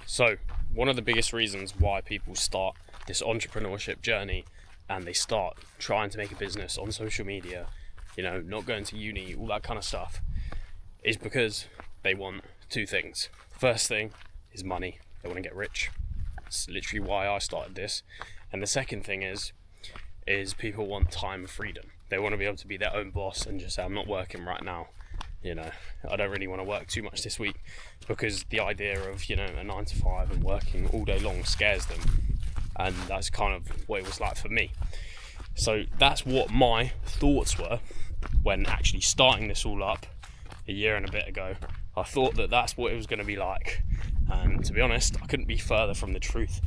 So, one of the biggest reasons why people start this entrepreneurship journey and they start trying to make a business on social media, not going to uni, all that kind of stuff, is because they want two things. First thing is money. They want to get rich. That's literally why I started this. And the second thing is people want time freedom. They want to be able to be their own boss and just say, I'm not working right now. I don't really want to work too much this week, because the idea of, a 9 to 5 and working all day long scares them. And that's kind of what it was like for me. So that's what my thoughts were when actually starting this all up a year and a bit ago. I thought that that's what it was going to be like. And to be honest, I couldn't be further from the truth.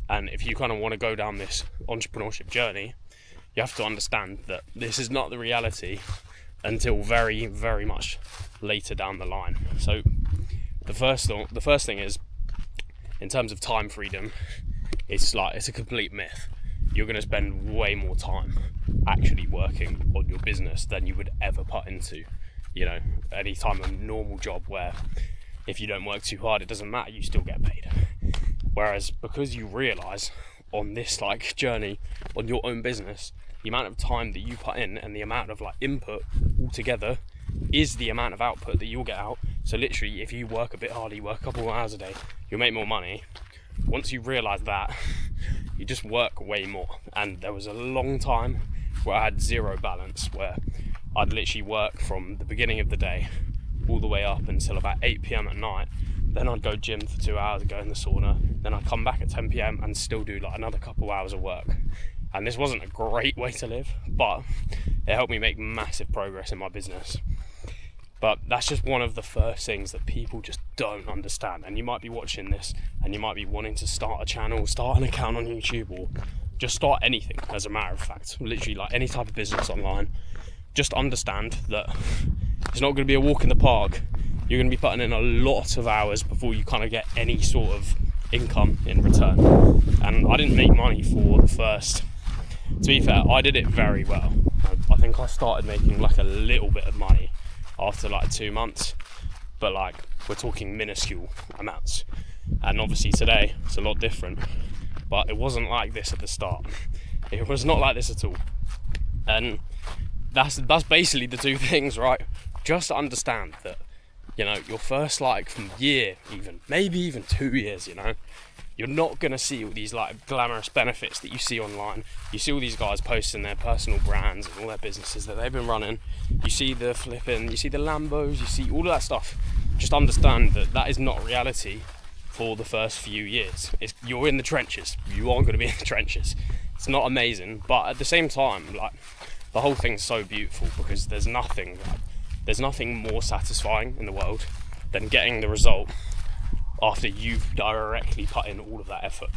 And if you kind of want to go down this entrepreneurship journey, you have to understand that this is not the reality until very, very much later down the line. So the first thing is, in terms of time freedom, it's a complete myth. You're going to spend way more time actually working on your business than you would ever put into, any time a normal job where if you don't work too hard, it doesn't matter, you still get paid. Whereas because you realise on this journey on your own business, the amount of time that you put in and the amount of input altogether is the amount of output that you'll get out. So literally, if you work a bit harder, you work a couple of hours a day, you'll make more money. Once you realise that, you just work way more. And there was a long time where I had zero balance, where I'd literally work from the beginning of the day all the way up until about 8 p.m. at night. Then I'd go gym for 2 hours, go in the sauna. Then I'd come back at 10 p.m. and still do another couple hours of work. And this wasn't a great way to live, but it helped me make massive progress in my business. But that's just one of the first things that people just don't understand. And you might be watching this and you might be wanting to start a channel, start an account on YouTube, or just start anything, as a matter of fact. Literally any type of business online. Just understand that it's not going to be a walk in the park. You're going to be putting in a lot of hours before you kind of get any sort of income in return. And I didn't make money for the first... To be fair, I did it very well. I think I started making a little bit of money after 2 months, but we're talking minuscule amounts. And obviously today it's a lot different, but it wasn't like this at the start. It was not like this at all. And that's basically the two things, right? Just understand that, your first year, maybe even 2 years, you're not going to see all these glamorous benefits that you see online. You see all these guys posting their personal brands and all their businesses that they've been running. You see the flipping, you see the Lambos, you see all of that stuff. Just understand that is not reality for the first few years. You're in the trenches. You are going to be in the trenches. It's not amazing, but at the same time, the whole thing's so beautiful, because there's nothing more satisfying in the world than getting the result after you've directly put in all of that effort.